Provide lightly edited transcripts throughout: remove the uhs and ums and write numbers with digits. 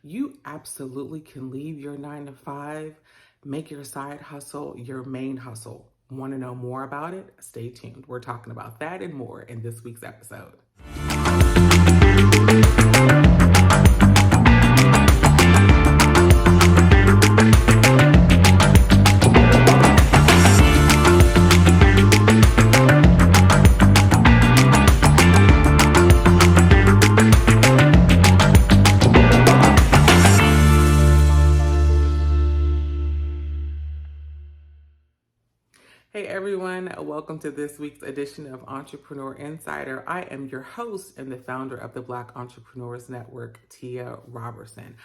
You absolutely can leave your 9 to 5, make your side hustle your main hustle. Want to know more about it? Stay tuned. We're talking about that and more in this week's episode. Hey everyone, welcome to this week's edition of Entrepreneur Insider. I am your host and the founder of the Black Entrepreneurs Network, Tia Robertson.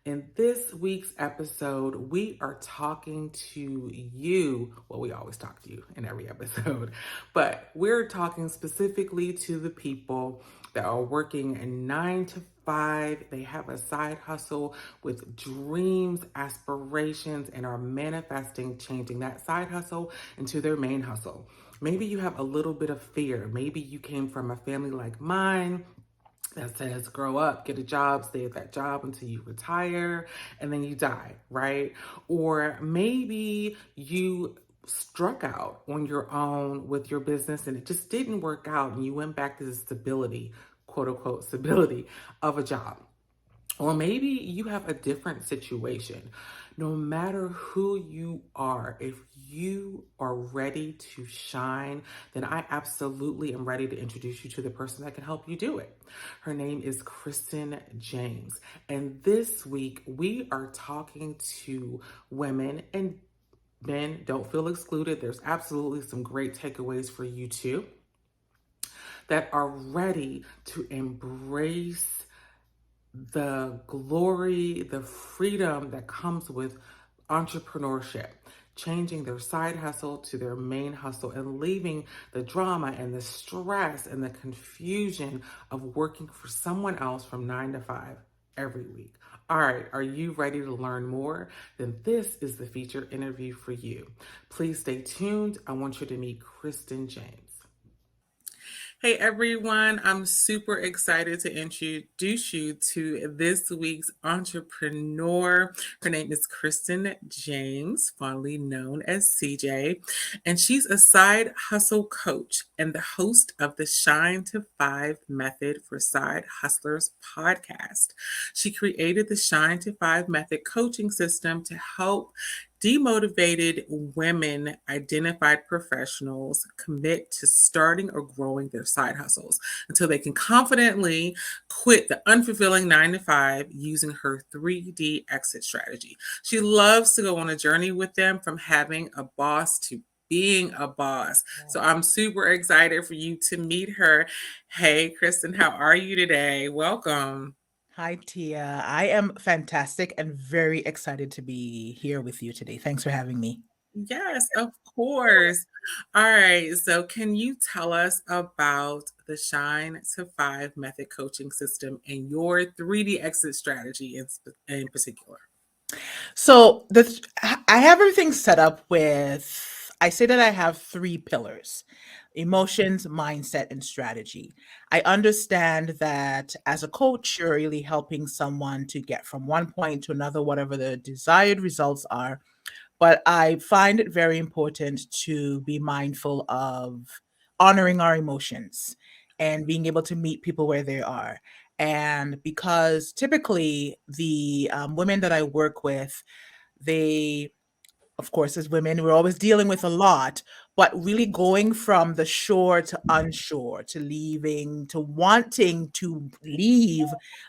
In this week's episode, we are talking to you. Well, we always talk to you in every episode, but we're talking specifically to the people that are working a 9 to 5. They have a side hustle with dreams, aspirations, and are manifesting changing that side hustle into their main hustle. Maybe you have a little bit of fear. Maybe you came from a family like mine that says grow up, get a job, stay at that job until you retire, and then you die, right? Or maybe you struck out on your own with your business and it just didn't work out and you went back to the stability, quote unquote, stability of a job. Or maybe you have a different situation. No matter who you are, if you are ready to shine, then I absolutely am ready to introduce you to the person that can help you do it. Her name is Christen James. And this week we are talking to women and men. Don't feel excluded. There's absolutely some great takeaways for you too that are ready to embrace the glory, the freedom that comes with entrepreneurship, changing their side hustle to their main hustle and leaving the drama and the stress and the confusion of working for someone else from 9 to 5 every week. All right, are you ready to learn more? Then this is the featured interview for you. Please stay tuned. I want you to meet Christen James. Hey everyone, I'm super excited to introduce you to this week's entrepreneur. Her name is Christen James, fondly known as CJ, and she's a side hustle coach and the host of the Shine to 5 Method for Side Hustlers podcast. She created the Shine to 5 Method coaching system to help demotivated women, identified professionals commit to starting or growing their side hustles until they can confidently quit the unfulfilling 9 to 5 using her 3D exit strategy. She loves to go on a journey with them from having a boss to being a boss. So I'm super excited for you to meet her. Hey, Christen, how are you today? Welcome. Hi, Tia. I am fantastic and very excited to be here with you today. Thanks for having me. Yes, of course. All right. So, can you tell us about the Shine to 5 method coaching system and your 3D exit strategy in particular? So I have everything set up with, I say that I have three pillars: emotions, mindset, and strategy. I understand that as a coach, you're really helping someone to get from one point to another, whatever the desired results are. But I find it very important to be mindful of honoring our emotions and being able to meet people where they are. And because typically the women that I work with, they, of course, as women, we're always dealing with a lot, but really going from the shore to unshore, to leaving, to wanting to leave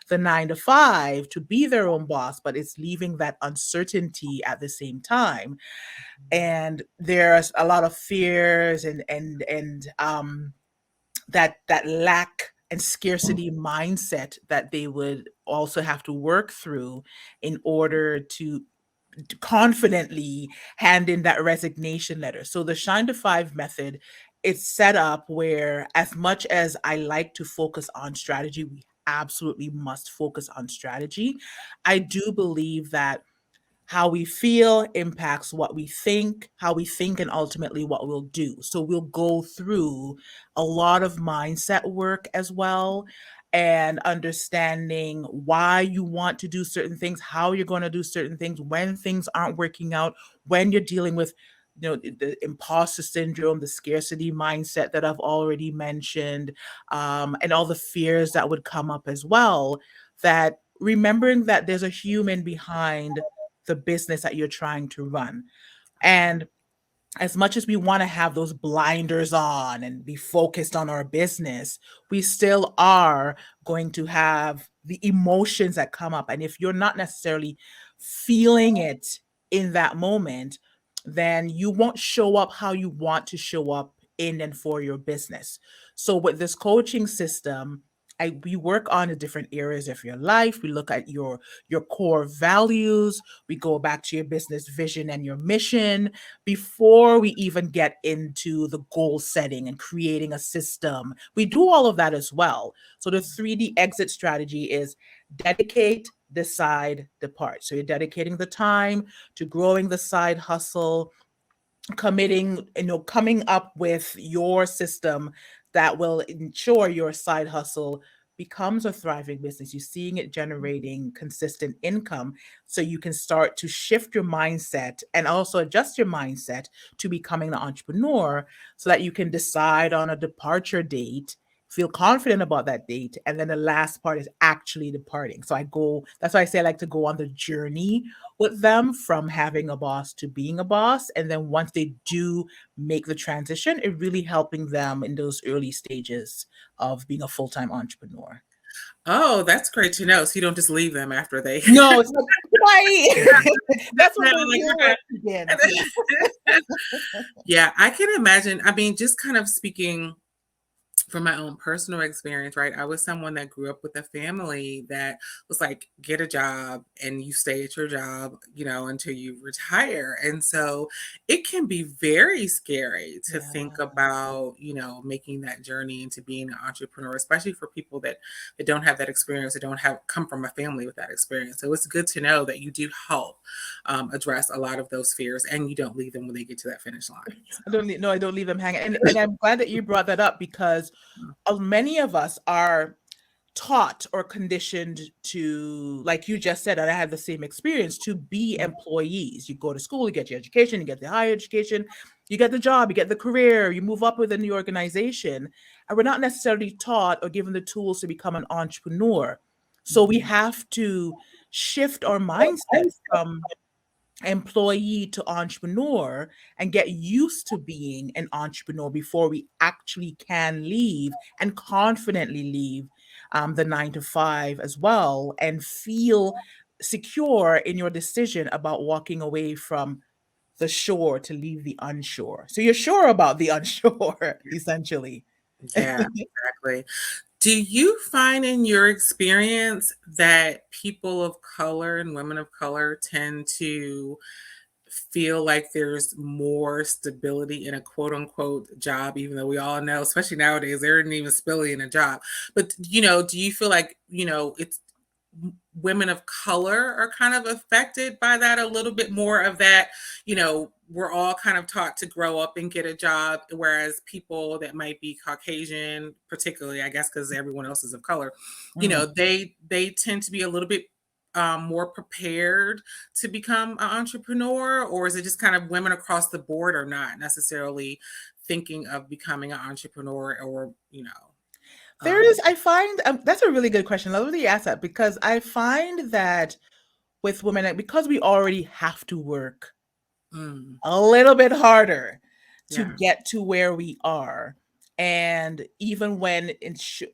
the 9 to 5 to be their own boss, but it's leaving that uncertainty at the same time. And there's a lot of fears and that lack and scarcity mindset that they would also have to work through in order to confidently hand in that resignation letter. So the Shine to 5 method, it's set up where, as much as I like to focus on strategy, we absolutely must focus on strategy. I do believe that how we feel impacts what we think, how we think, and ultimately what we'll do. So we'll go through a lot of mindset work as well. and understanding why you want to do certain things, how you're going to do certain things, when things aren't working out, when you're dealing with the imposter syndrome, the scarcity mindset that I've already mentioned, and all the fears that would come up as well. That remembering that there's a human behind the business that you're trying to run. And as much as we want to have those blinders on and be focused on our business, we still are going to have the emotions that come up. And if you're not necessarily feeling it in that moment, then you won't show up how you want to show up in and for your business. So with this coaching system, we work on the different areas of your life. We look at your core values. We go back to your business vision and your mission before we even get into the goal setting and creating a system. We do all of that as well. So the 3D exit strategy is dedicate, decide, depart. So you're dedicating the time to growing the side hustle, committing, coming up with your system that will ensure your side hustle becomes a thriving business. You're seeing it generating consistent income. So you can start to shift your mindset and also adjust your mindset to becoming an entrepreneur so that you can decide on a departure date, feel confident about that date. And then the last part is actually departing. That's why I say I like to go on the journey with them from having a boss to being a boss. And then once they do make the transition, it really helping them in those early stages of being a full-time entrepreneur. Oh, that's great to know. So you don't just leave them after they. No, it's like why? That's when No, the like real you're work begins. Yeah. not. Yeah, I can imagine. I mean, just kind of speaking from my own personal experience, right? I was someone that grew up with a family that was like, get a job and you stay at your job, until you retire. And so it can be very scary to think Yeah. about, making that journey into being an entrepreneur, especially for people that don't have that experience, that don't have come from a family with that experience. So it's good to know that you do help address a lot of those fears and you don't leave them when they get to that finish line. I don't leave them hanging. And I'm glad that you brought that up because many of us are taught or conditioned to, like you just said, and I had the same experience, to be employees. You go to school, you get your education, you get the higher education, you get the job, you get the career, you move up within the organization. And we're not necessarily taught or given the tools to become an entrepreneur. So we Mhm. have to shift our mindset from employee to entrepreneur and get used to being an entrepreneur before we actually can leave and confidently leave the 9 to 5 as well and feel secure in your decision about walking away from the shore to leave the unshore. So you're sure about the unshore, essentially. Yeah, exactly. Do you find in your experience that people of color and women of color tend to feel like there's more stability in a quote unquote job, even though we all know, especially nowadays, there isn't even stability in a job. But, do you feel like, it's women of color are kind of affected by that a little bit more of that, we're all kind of taught to grow up and get a job, whereas people that might be Caucasian, particularly, I guess, because everyone else is of color, Mm. they tend to be a little bit more prepared to become an entrepreneur, or is it just kind of women across the board are not necessarily thinking of becoming an entrepreneur, or There um, is, I find, that's a really good question. I love that you asked that because I find that with women, like, because we already have to work mm, a little bit harder to yeah. get to where we are. And even when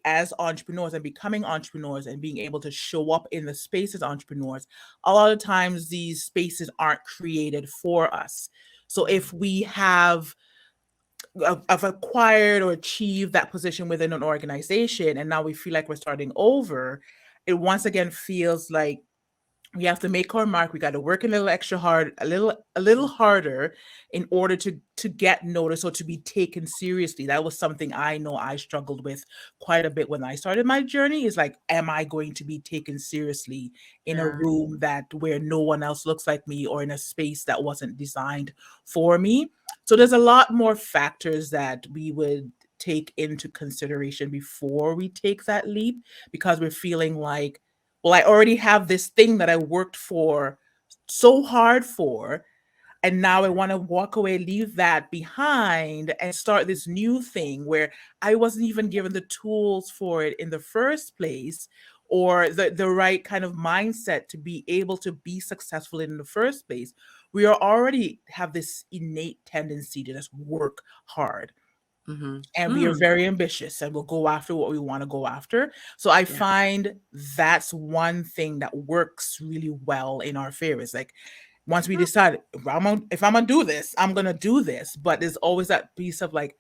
as entrepreneurs and becoming entrepreneurs and being able to show up in the space as entrepreneurs, a lot of times these spaces aren't created for us. So if we have acquired or achieved that position within an organization and now we feel like we're starting over, it once again feels like we have to make our mark. We got to work a little extra hard, a little harder in order to get noticed or to be taken seriously. That was something I know I struggled with quite a bit when I started my journey. Is like, am I going to be taken seriously in a Yeah. room that where no one else looks like me or in a space that wasn't designed for me? So there's a lot more factors that we would take into consideration before we take that leap, because we're feeling like, well, I already have this thing that I worked for so hard for, and now I want to walk away, leave that behind, and start this new thing where I wasn't even given the tools for it in the first place, or the right kind of mindset to be able to be successful in the first place. We are already have this innate tendency to just work hard, Mm-hmm. and we are Mm, very ambitious, and we'll go after what we want to go after. So I yeah. find that's one thing that works really well in our favor. It's like, once we decide, if I'm gonna do this, I'm gonna do this. But there's always that piece of like,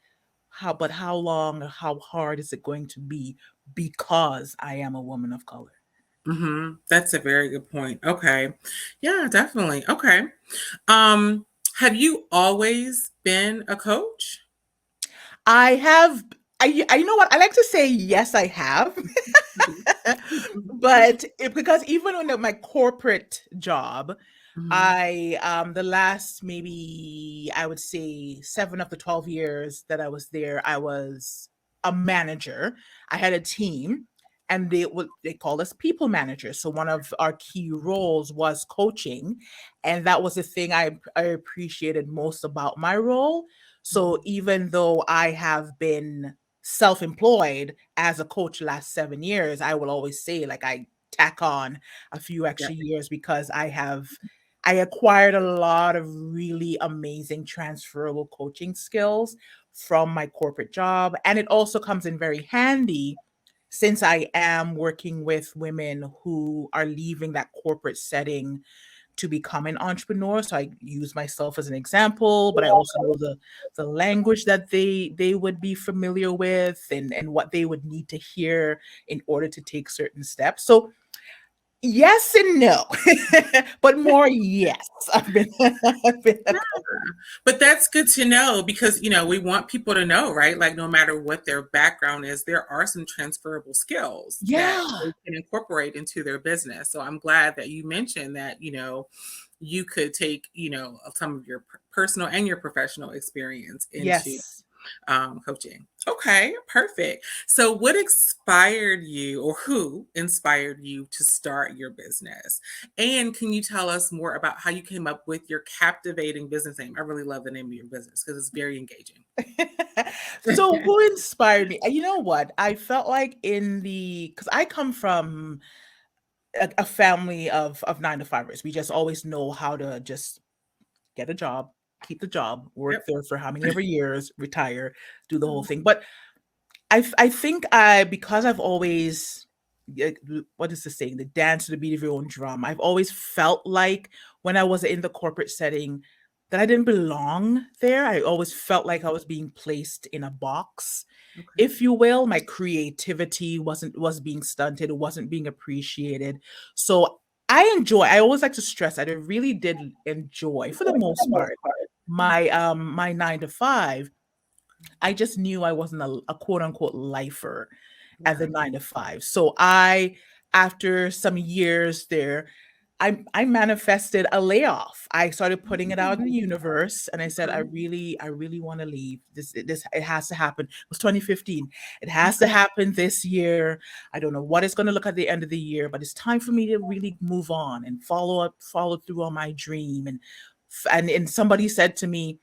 how long or how hard is it going to be, because I am a woman of color? Mm-hmm. That's a very good point. Okay. Yeah, definitely. Okay. Have you always been a coach? I have. You know what? I like to say yes, I have. But because even in my corporate job, Mm-hmm. I the last, maybe I would say 7 of the 12 years that I was there, I was a manager. I had a team, and they called us people managers. So one of our key roles was coaching, and that was the thing I appreciated most about my role. So even though I have been self-employed as a coach the last 7 years, I will always say, like, I tack on a few Yeah. extra years because I acquired a lot of really amazing transferable coaching skills from my corporate job. And it also comes in very handy since I am working with women who are leaving that corporate setting to become an entrepreneur. So I use myself as an example, but I also know the language that they would be familiar with, and what they would need to hear in order to take certain steps. So yes and no, but more yes. I've been a Yeah. But that's good to know because, we want people to know, right? Like, no matter what their background is, there are some transferable skills that yeah. they can incorporate into their business. So I'm glad that you mentioned that, you could take, some of your personal and your professional experience into Yes. coaching. Okay, perfect. So, what inspired you, or who inspired you to start your business? And can you tell us more about how you came up with your captivating business name? I really love the name of your business because it's very engaging. So who inspired me? You know what? I felt like because I come from a family of 9 to 5ers. We just always know how to just get a job, keep the job, work Yep. there for how many ever years, retire, do the whole thing. But I think I because I've always, what is the saying? The dance to the beat of your own drum. I've always felt like when I was in the corporate setting that I didn't belong there. I always felt like I was being placed in a box, Okay. if you will. My creativity was being stunted, it wasn't being appreciated. So I always like to stress that I really did enjoy, for the most part, my 9 to 5. I just knew I wasn't a quote unquote lifer at the Yeah. 9 to 5. So after some years there, I manifested a layoff. I started putting it out in the Mm, universe, and I said, okay. I really want to leave. It has to happen. It was 2015. It has to happen this year. I don't know what it's going to look at the end of the year, but it's time for me to really move on and follow through on my dream. And somebody said to me,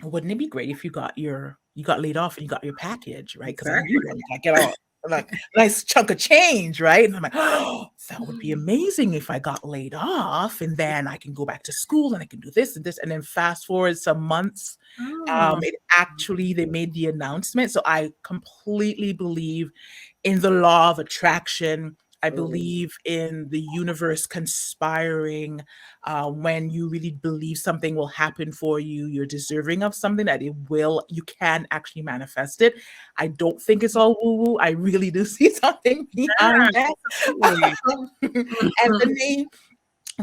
wouldn't it be great if you got laid off and you got your package, right? Because Exactly. I get all like nice chunk of change, right? And I'm like, oh, that would be amazing if I got laid off, and then I can go back to school and I can do this and this. And then fast forward some months, Oh. it actually they made the announcement. So I completely believe in the law of attraction. I Oh. believe in the universe conspiring. When you really believe something will happen for you, you're deserving of something, that you can actually manifest it. I don't think it's all woo woo. I really do see something behind Yeah, that. absolutely. And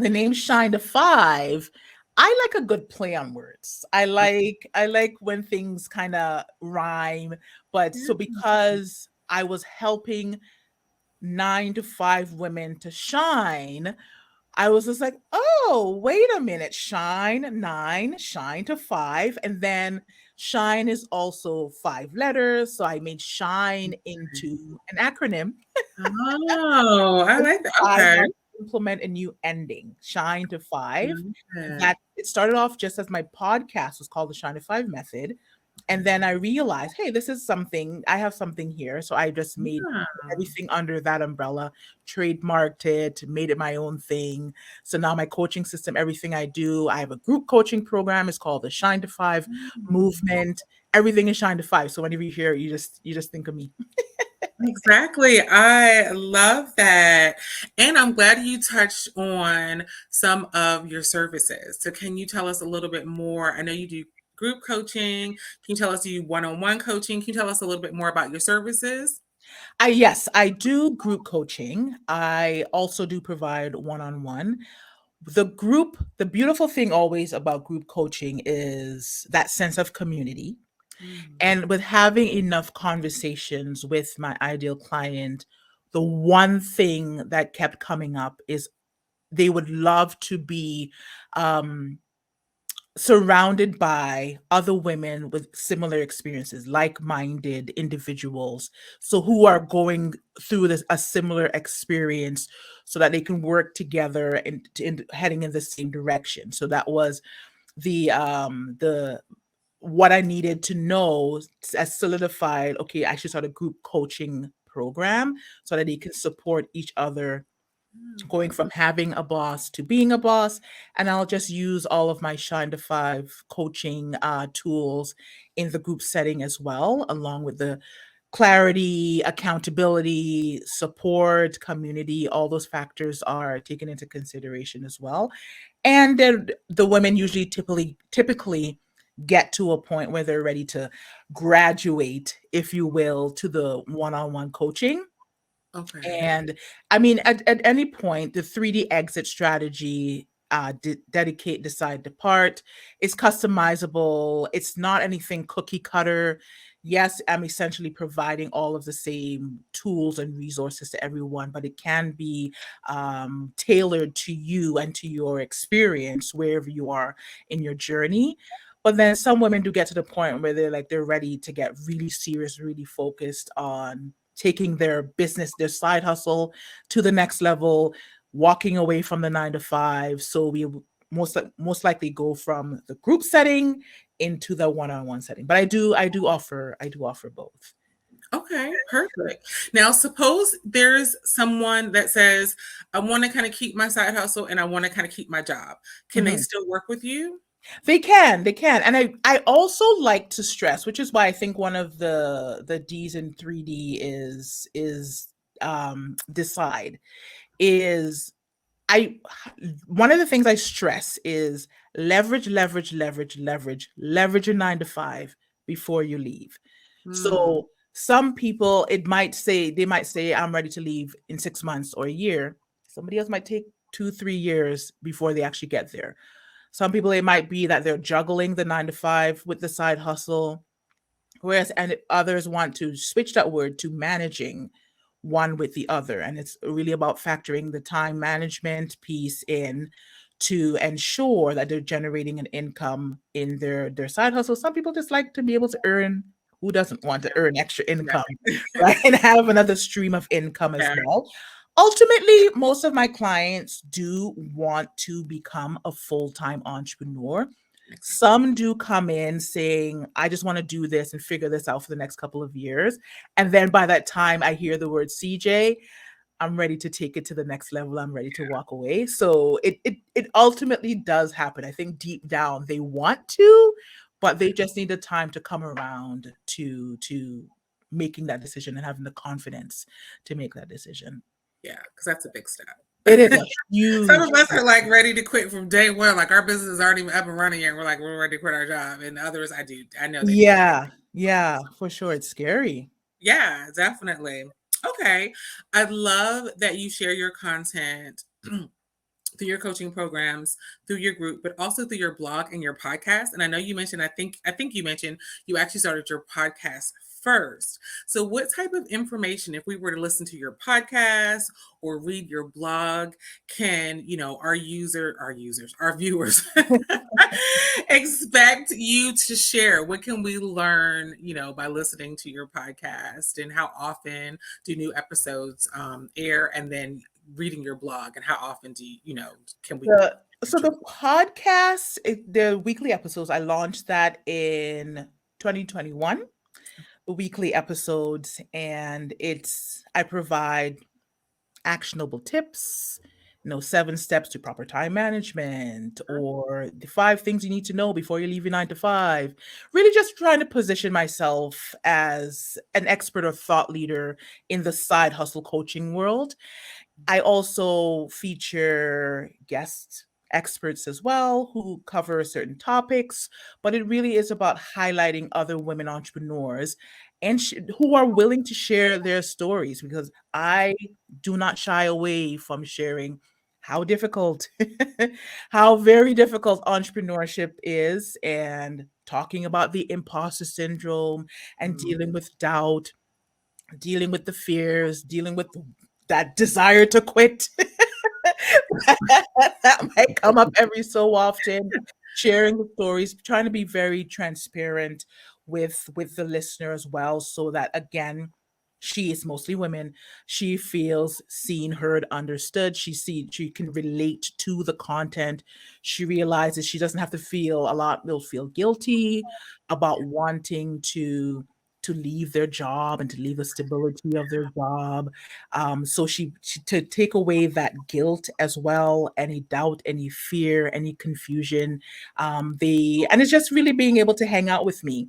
the name Shine to Five, I like a good play on words. I like when things kind of rhyme. But Yeah. so because I was helping 9 to 5 women to shine, I was just like, oh, wait a minute, shine 9, shine to 5, and then shine is also 5 letters, so I made shine into an acronym. Oh, I like that. I Okay. had to implement a new ending, shine to 5. Yeah. That it started off just as my podcast was called the Shine to 5 method. And then I realized, hey, this is something, I have something here. So I just made everything under that umbrella, trademarked it, made it my own thing. So now my coaching system, everything I do, I have a group coaching program. It's called the Shine to 5 movement. Everything is Shine to 5. So whenever you hear it, you just think of me. Exactly. I love that. And I'm glad you touched on some of your services. So, can you tell us a little bit more? I know you do group coaching. Can you tell us you one on one coaching? Can you tell us a little bit more about your services? Yes, I do group coaching. I also do provide one-on-one. The beautiful thing always about group coaching is that sense of community. Mm. And with having enough conversations with my ideal client, the one thing that kept coming up is they would love to be um, surrounded by other women with similar experiences, like-minded individuals, so who are going through this a similar experience, so that they can work together and heading in the same direction. So that was the what I needed to know as solidified. Okay, I should start a group coaching program so that they can support each other, going from having a boss to being a boss. And I'll just use all of my Shine to 5 coaching tools in the group setting as well, along with the clarity, accountability, support, community. All those factors are taken into consideration as well. And then the women usually typically get to a point where they're ready to graduate, if you will, to the one-on-one coaching. Okay. And I mean, at any point, the 3D exit strategy, dedicate, decide, depart, is customizable. It's not anything cookie cutter. Yes, I'm essentially providing all of the same tools and resources to everyone, but it can be tailored to you and to your experience wherever you are in your journey. But then some women do get to the point where they're ready to get really serious, really focused on taking their business, their side hustle to the next level, walking away from the 9 to 5. So we most likely go from the group setting into the one-on-one setting. But I do offer both. Okay, perfect. Now, suppose there's someone that says, I want to kind of keep my side hustle and I want to kind of keep my job. Can they Mhm. still work with you? They can. And I also like to stress, which is why I think one of the D's in 3D is decide, is I one of the things I stress is leverage, leverage, leverage, leverage, leverage your 9 to 5 before you leave. Mm, So some people, they might say, I'm ready to leave in 6 months or a year. Somebody else might take 2, 3 years before they actually get there. Some people, it might be that they're juggling the 9 to 5 with the side hustle. Whereas and others want to switch that word to managing one with the other. And it's really about factoring the time management piece in to ensure that they're generating an income in their side hustle. Some people just like to be able to earn. Who doesn't want to earn extra income, yeah. right? And have another stream of income as Yeah. well. Ultimately, most of my clients do want to become a full-time entrepreneur. Some do come in saying, I just want to do this and figure this out for the next couple of years. And then by that time, I hear the word CJ, I'm ready to take it to the next level. I'm ready to walk away. So it ultimately does happen. I think deep down they want to, but they just need the time to come around to making that decision and having the confidence to make that decision. Yeah, because that's a big step. It is a Some huge of us step. are like ready to quit from day one. Like our business aren't even up and running yet. We're like, we're ready to quit our job. And others, I know they feel that. Yeah, yeah, for sure. It's scary. Yeah, definitely. Okay. I love that you share your content through your coaching programs, through your group, but also through your blog and your podcast. And I know you mentioned, I think you mentioned you actually started your podcast first. So what type of information, if we were to listen to your podcast or read your blog, can, our viewers expect you to share? What can we learn, by listening to your podcast, and how often do new episodes air? And then reading your blog, and how often do can we The so expect you? the podcast, the weekly episodes, I launched that in 2021, weekly episodes, and I provide actionable tips, 7 steps to proper time management, or the 5 things you need to know before you leave your 9 to 5. Really just trying to position myself as an expert or thought leader in the side hustle coaching world. I also feature guest experts as well who cover certain topics, but it really is about highlighting other women entrepreneurs and who are willing to share their stories, because I do not shy away from sharing how difficult, how very difficult entrepreneurship is, and talking about the imposter syndrome and Mm. dealing with doubt, dealing with the fears, dealing with that desire to quit that might come up every so often, sharing the stories, trying to be very transparent with the listener as well, so that again, she is mostly women. She feels seen, heard, understood. She can relate to the content. She realizes she doesn't have to feel a lot. Will feel guilty about wanting to leave their job and to leave the stability of their job. So she to take away that guilt as well, any doubt, any fear, any confusion. The and it's just really being able to hang out with me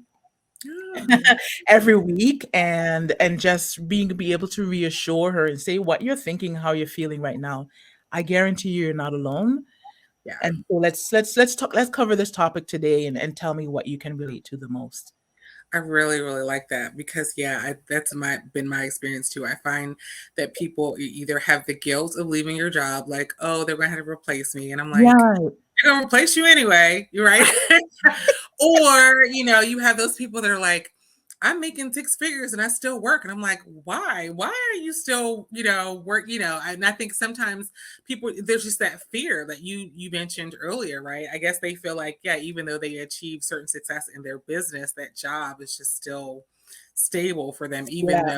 Yeah. every week, and just be able to reassure her and say what you're thinking, how you're feeling right now. I guarantee you're not alone. Yeah. And so let's talk, let's cover this topic today, and tell me what you can relate to the most. I really, really like that, because yeah, that's been my experience too. I find that people either have the guilt of leaving your job, like, oh, they're going to have to replace me, and I'm like, Yeah. they're going to replace you anyway, you're right. Or you have those people that are like, I'm making 6 figures and I still work, and I'm like, why are you still work? And I think sometimes people, there's just that fear that you mentioned earlier, right? I guess they feel like, yeah, even though they achieve certain success in their business, that job is just still stable for them, even Yeah. though,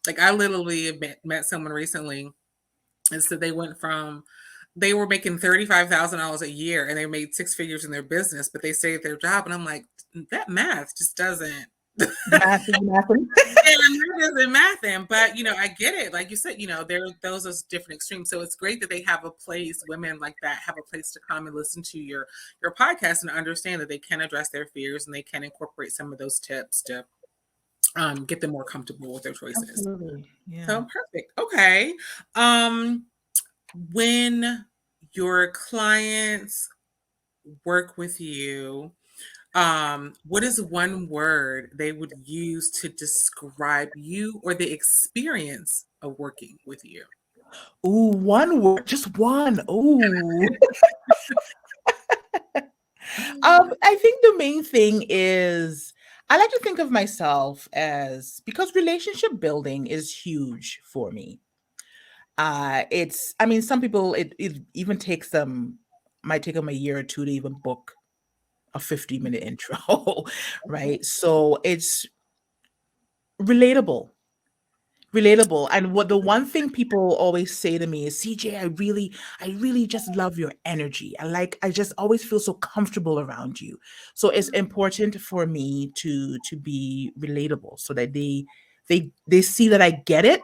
like, I literally met someone recently, and so they were making $35,000 a year, and they made 6 figures in their business, but they stayed at their job, and I'm like, that math just doesn't. Math is math. And that doesn't math them, but I get it. Like you said, those are different extremes. So it's great that they have a place. Women like that have a place to come and listen to your podcast, and understand that they can address their fears, and they can incorporate some of those tips to get them more comfortable with their choices. Absolutely. Yeah. So perfect. Okay. Um, when your clients work with you, what is one word they would use to describe you or the experience of working with you? Ooh, one word, just one. Ooh. I think the main thing is I like to think of myself as, because relationship building is huge for me. It's I mean, some people it even takes them might take them a year or two to even book a 50-minute intro, right? So it's relatable. Relatable. And what the one thing people always say to me is, CJ, I really just love your energy. I just always feel so comfortable around you. So it's important for me to be relatable, so that they see that I get it.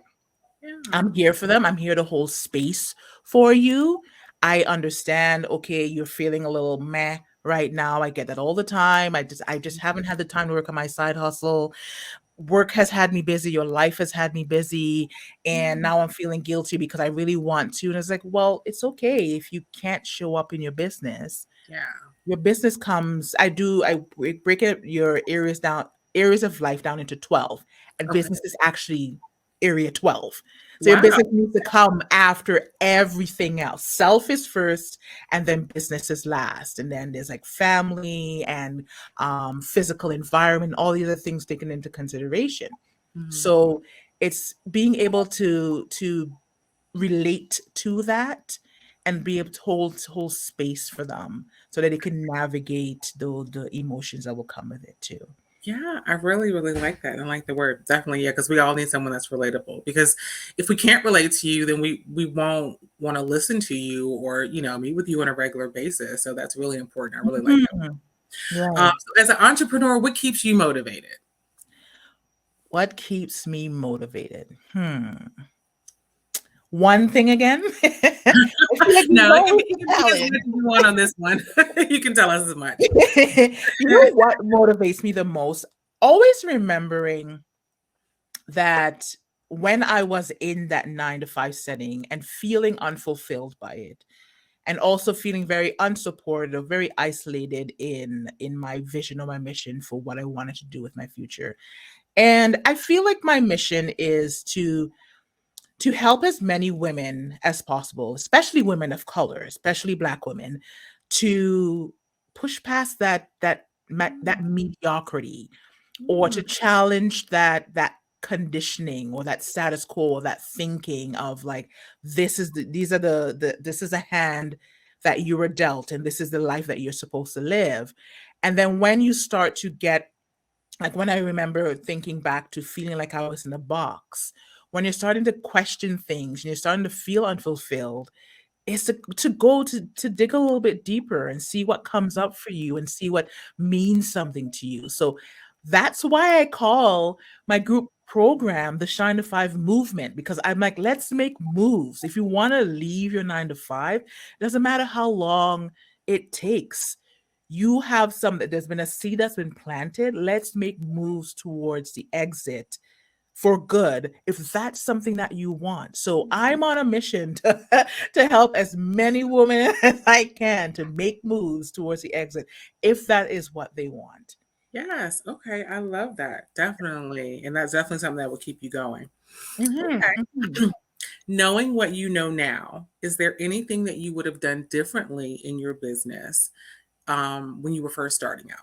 Yeah. I'm here for them. I'm here to hold space for you. I understand, okay, you're feeling a little meh right now. I get that all the time. I just haven't had the time to work on my side hustle. Work has had me busy, your life has had me busy, and Yeah. now I'm feeling guilty because I really want to. And it's like, well, it's okay if you can't show up in your business. Yeah. Your business comes, break it your areas of life down into 12, and Okay. business is actually area 12. So your Wow. business needs to come after everything else. Self is first, and then business is last. And then there's like family and physical environment, all the other things taken into consideration. Mhm. So it's being able to relate to that and be able to hold space for them so that they can navigate the emotions that will come with it too. Yeah, I really, really like that. I like the word definitely. Yeah, because we all need someone that's relatable. Because if we can't relate to you, then we won't want to listen to you or meet with you on a regular basis. So that's really important. I really like that. Mhm. Right. So as an entrepreneur, what keeps you motivated? What keeps me motivated? One thing again? I feel like you No, know it the can be as much challenge. as you want on this one. You can tell us as much. You know what motivates me the most? Always remembering that when I was in that 9 to 5 setting and feeling unfulfilled by it, and also feeling very unsupported, very isolated in my vision or my mission for what I wanted to do with my future. And I feel like my mission is to help as many women as possible, especially women of color, especially Black women, to push past that mediocrity, or to Mm, challenge that conditioning or that status quo or that thinking of like, these are this is a hand that you were dealt and this is the life that you're supposed to live. And then when you start to get, like, when I remember thinking back to feeling like I was in a box, when you're starting to question things and you're starting to feel unfulfilled, is to go to dig a little bit deeper and see what comes up for you and see what means something to you. So that's why I call my group program the Shine to Five movement, because I'm like, let's make moves. If you want to leave your 9 to 5, it doesn't matter how long it takes. You have some, there's been a seed that's been planted. Let's make moves towards the exit for good, if that's something that you want. So I'm on a mission to help as many women as I can to make moves towards the exit, if that is what they want. yes. Okay. I love that. Definitely. And that's definitely something that will keep you going. Mhm, mhm. Okay. Knowing what you know now, is there anything that you would have done differently in your business when you were first starting out?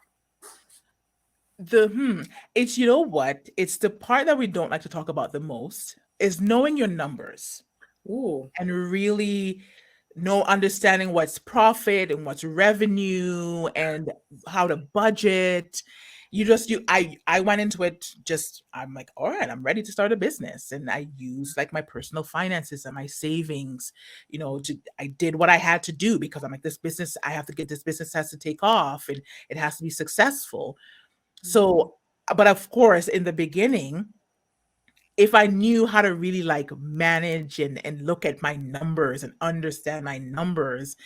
The it's, you know what? It's the part that we don't like to talk about the most, is knowing your numbers. Ooh. And really know understanding what's profit and what's revenue and how to budget. I went into it, just I'm like, all right, I'm ready to start a business, and I used like my personal finances and my savings, I did what I had to do, because I'm like, this business, I have to get, this business has to take off and it has to be successful. Mhm. So, but of course, in the beginning, if I knew how to really like manage and look at my numbers and understand my numbers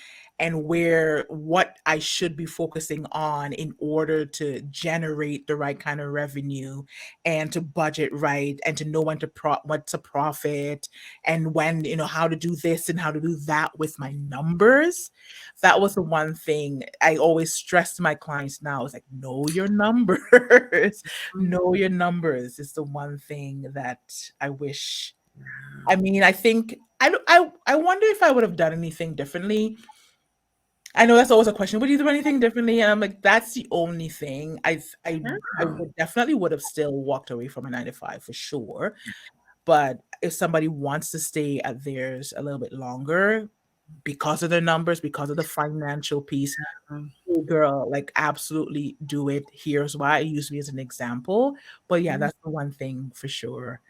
and where, what I should be focusing on in order to generate the right kind of revenue and to budget right and to know when to what to profit, and when, how to do this and how to do that with my numbers. That was the one thing I always stress to my clients now, is like, know your numbers. Know your numbers is the one thing that I wish. I mean, I think I wonder if I would have done anything differently. I know that's always a question. Would you do anything differently? And I'm like, that's the only thing. I Yeah. would definitely would have still walked away from a 9 to 5 for sure. But if somebody wants to stay at theirs a little bit longer because of their numbers, because of the financial piece, Um, "Hey, girl, like, absolutely do it. Here's why." I use me as an example. But yeah, yeah. that's the one thing for sure.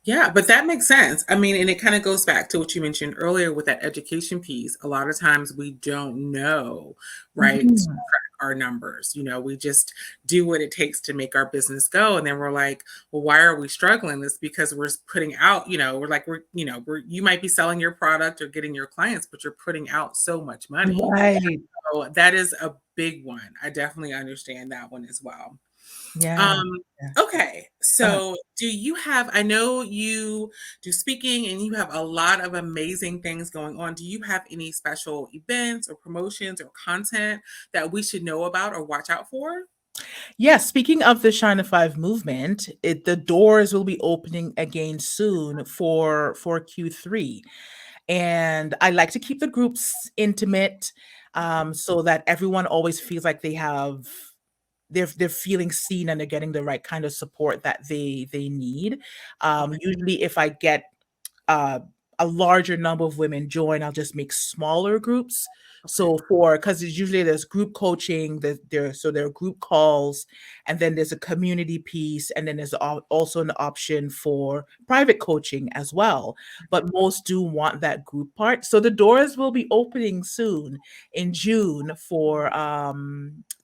Yeah, but that makes sense. I mean, and it kind of goes back to what you mentioned earlier with that education piece. A lot of times we don't know, right, to Mhm. track our numbers. We just do what it takes to make our business go. And then we're like, well, why are we struggling? This because we're putting out, we're like, you might be selling your product or getting your clients, but you're putting out so much money. Right. So that is a big one. I definitely understand that one as well. Yeah. Um, Yes. okay. Uh-huh. So do you have, I know you do speaking and you have a lot of amazing things going on. Do you have any special events or promotions or content that we should know about or watch out for? Yes, speaking of the Shine to Five movement, the doors will be opening again soon for Q3. And I like to keep the groups intimate, so that everyone always feels like they're feeling seen and they're getting the right kind of support that they need. Okay. Usually, if I get uh, a larger number of women join, I'll just make smaller groups. Okay. So for because usually there's group coaching, there are group calls, and then there's a community piece, and then there's also an option for private coaching as well. But most do want that group part. So the doors will be opening soon in June for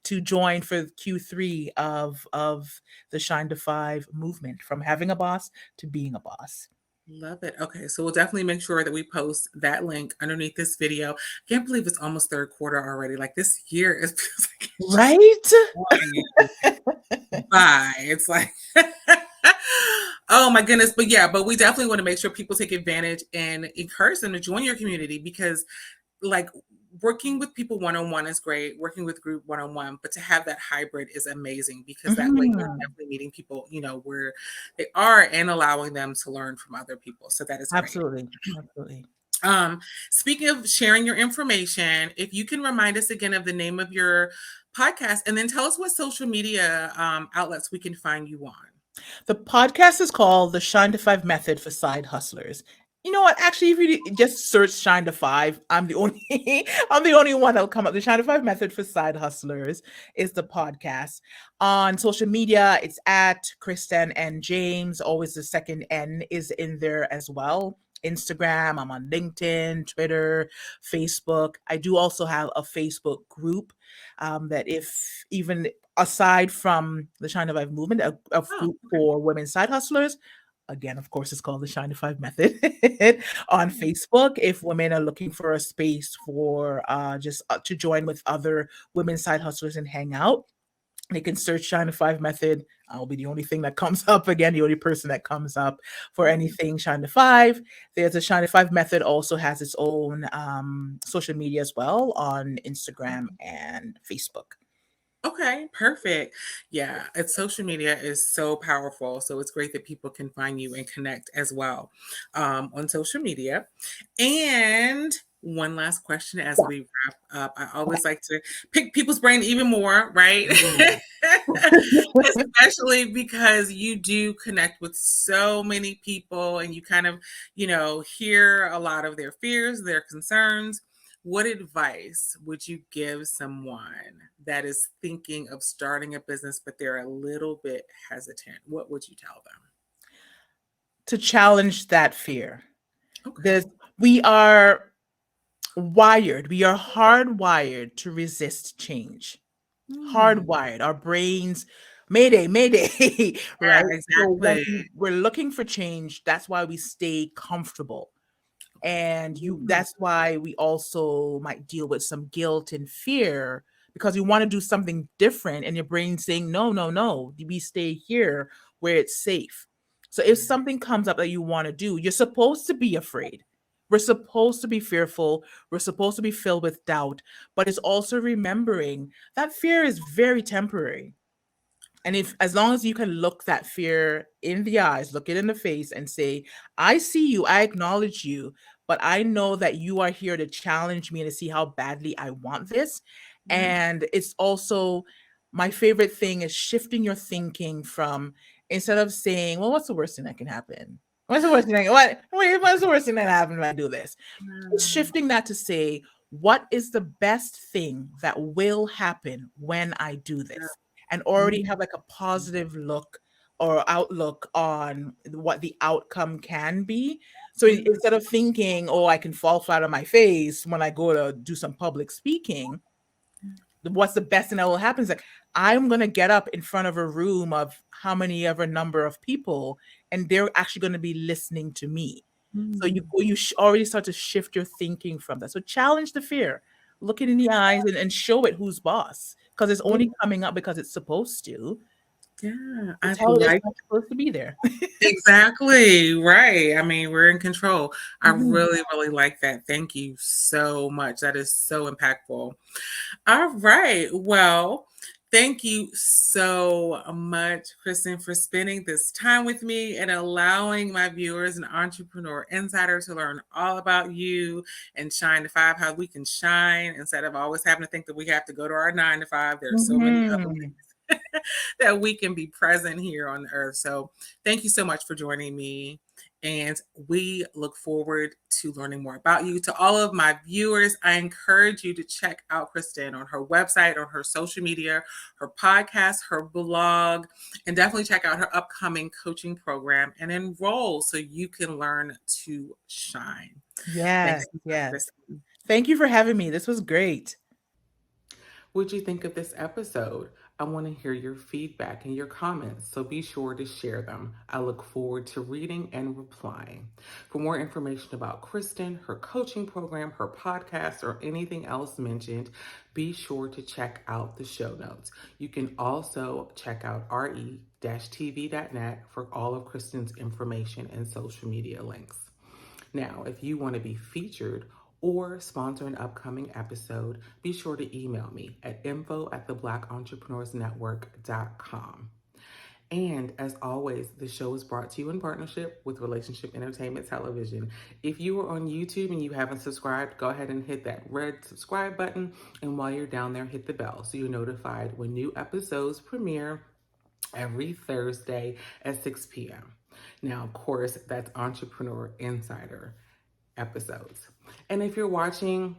to join for Q3 of the Shine to Five movement, from having a boss to being a boss. Love it. Okay, so we'll definitely make sure that we post that link underneath this video. Can't believe it's almost third quarter already. Like this year is feels like it's just Right? flying by. It's like, oh my goodness. But yeah, but we definitely want to make sure people take advantage and encourage them to join your community because like working with people one-on-one is great, working with group one-on-one, but to have that hybrid is amazing because that way you're Mhm. definitely meeting people, where they are and allowing them to learn from other people. So that is great. Absolutely, absolutely. Um, Speaking of sharing your information, if you can remind us again of the name of your podcast and then tell us what social media outlets we can find you on. The podcast is called The Shine to Five Method for Side Hustlers. You know what? Actually, if you just search Shine to Five, I'm the only I'm the only one that'll come up. The Shine to Five Method for Side Hustlers is the podcast. On social media, it's at Christen and James. Always the second N is in there as well. Instagram, I'm on LinkedIn, Twitter, Facebook. I do also have a Facebook group, that if even aside from the Shine to Five movement, a Oh, group okay. for women side hustlers. Again, of course, it's called the Shine to Five Method on Mm, Facebook. If women are looking for a space for just to join with other women side hustlers and hang out, they can search Shine to Five Method. I'll be the only thing that comes up again, the only person that comes up for mm. anything Shine to Five. There's a Shine to Five Method also has its own social media as well on Instagram and Facebook. Okay, perfect. Yeah, it's social media is so powerful. So it's great that people can find you and connect as well on social media. And one last question as we wrap up. I always like to pick people's brain even more, right? Especially because you do connect with so many people and you kind of, hear a lot of their fears, their concerns. What advice would you give someone that is thinking of starting a business, but they're a little bit hesitant? What would you tell them? To challenge that fear. Okay. There's we are we are hardwired to resist change. Hmm. Hardwired. Our brains, mayday, mayday, Yeah, right? So exactly. when we're looking for change, that's why we stay comfortable. Okay. And you Mm, that's why we also might deal with some guilt and fear because you want to do something different and your brain's saying no, no, no, we stay here where it's safe. So if yeah. something comes up that you want to do, you're supposed to be afraid. We're supposed to be fearful. We're supposed to be filled with doubt, but it's also remembering that fear is very temporary. And if as long as you can look that fear in the eyes, look it in the face and say, I see you, I acknowledge you, but I know that you are here to challenge me and to see how badly I want this. Yeah. And it's also my favorite thing is shifting your thinking from instead of saying, well, what's the worst thing that can happen? What's the worst thing that what's the worst thing that can happen if I do this? Yeah. Shifting that to say, what is the best thing that will happen when I do this? And already Mm, have like a positive look or outlook on what the outcome can be. So yeah. instead of thinking, oh, I can fall flat on my face when I go to do some public speaking, what's the best thing that will happen is like I'm gonna get up in front of a room of how many ever number of people, and they're actually going to be listening to me. So Mm, already start to shift your thinking from that. So challenge the fear, look it in the eyes, and show it who's boss because it's yeah. only coming up because it's supposed to. Yeah. So I tell it it's like not supposed to be there. exactly right. I mean, we're in control. I Mhm. really, really like that. Thank you so much. That is so impactful. All right. Well, Thank you so much, Christen, for spending this time with me and allowing my viewers and Entrepreneur Insider to learn all about you and Shine to Five, how we can shine instead of always having to think that we have to go to our 9 to 5. There are so many other ways that we can be present here on the earth. So thank you so much for joining me. And we look forward to learning more about you. To all of my viewers, I encourage you to check out Christen on her website, on her social media, her podcast, her blog, and definitely check out her upcoming coaching program and enroll so you can learn to shine. Yes, Thanks so much, yes. Christen. Thank you for having me. This was great. What'd you think of this episode? I want to hear your feedback and your comments, so be sure to share them. I look forward to reading and replying. For more information about Christen, her coaching program, her podcast, or anything else mentioned, be sure to check out the show notes. You can also check out re-tv.net for all of Christen's information and social media links. Now, if you want to be featured or sponsor an upcoming episode, be sure to email me at info@theblackentrepreneursnetwork.com. And as always, the show is brought to you in partnership with Relationship Entertainment Television. If you are on YouTube and you haven't subscribed, go ahead and hit that red subscribe button. And while you're down there, hit the bell so you're notified when new episodes premiere every Thursday at 6 p.m. Now, of course, that's Entrepreneur Insider episodes. And if you're watching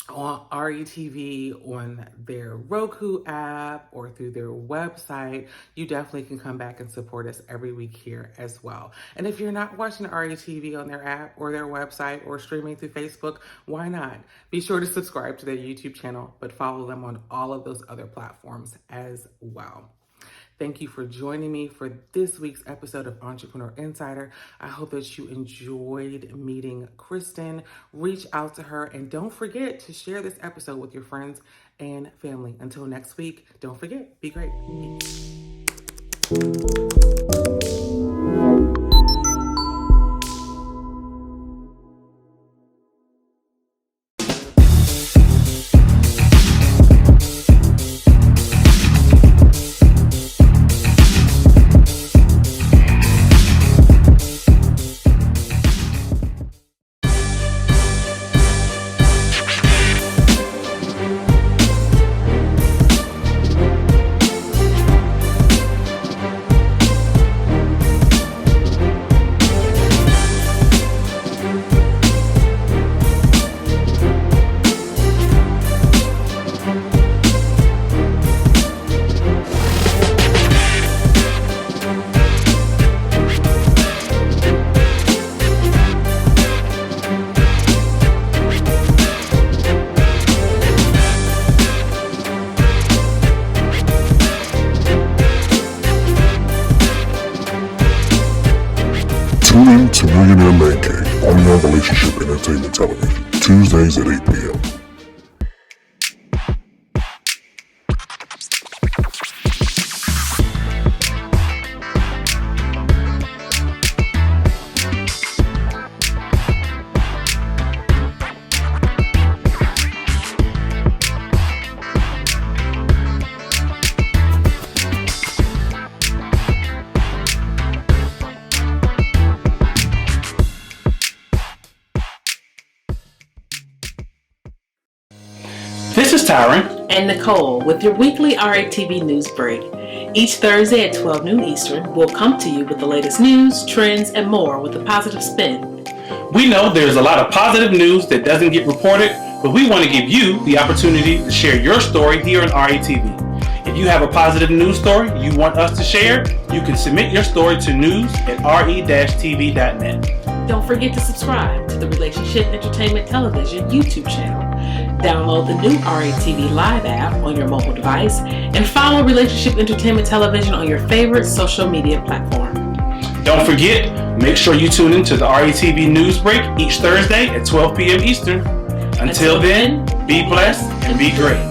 on RETV on their Roku app or through their website, you definitely can come back and support us every week here as well. And if you're not watching RETV on their app or their website or streaming through Facebook, why not? Be sure to subscribe to their YouTube channel, but follow them on all of those other platforms as well. Thank you for joining me for this week's episode of Entrepreneur Insider. I hope that you enjoyed meeting Christen. Reach out to her and don't forget to share this episode with your friends and family. Until next week, don't forget, be great. Peace. Tune in to Millionaire Man Cave, only on Relationship Entertainment Television, Tuesdays at 8 p.m. This is Tyron and Nicole with your weekly RATV news break. Each Thursday at 12 noon Eastern, we'll come to you with the latest news, trends, and more with a positive spin. We know there's a lot of positive news that doesn't get reported, but we want to give you the opportunity to share your story here on RATV. If you have a positive news story you want us to share, you can submit your story to news@re-tv.net. Don't forget to subscribe to the Relationship Entertainment Television YouTube channel. Download the new RATV Live app on your mobile device and follow Relationship Entertainment Television on your favorite social media platform. Don't forget, make sure you tune into the RATV News Break each Thursday at 12 p.m. Eastern. Until then, be blessed and be great.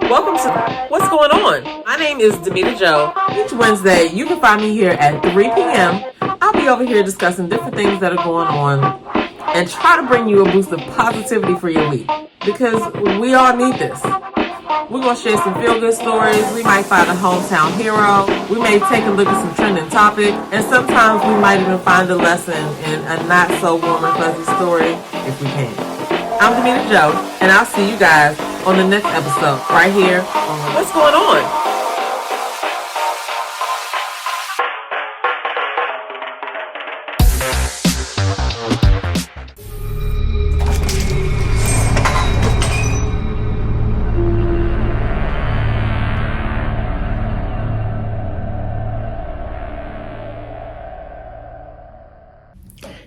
Welcome to What's Going On? My name is Demita Joe. Each Wednesday, you can find me here at 3 p.m. I'll be over here discussing different things that are going on and try to bring you a boost of positivity for your week, because we all need this. We're going to share some feel-good stories. We might find a hometown hero. We may take a look at some trending topic. And sometimes we might even find a lesson in a not-so-warm and fuzzy story if we can. I'm Damita Joe, and I'll see you guys on the next episode right here on What's Going On?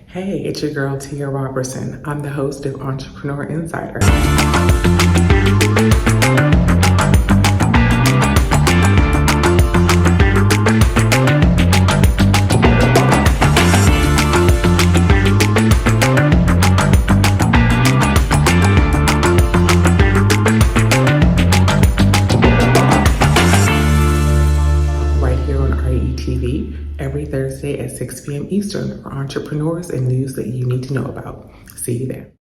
Hey, it's your girl Tia Robertson. I'm the host of Entrepreneur Insider. Right here on RETV every Thursday at 6 p.m. Eastern for entrepreneurs and news that you need to know about. See you there.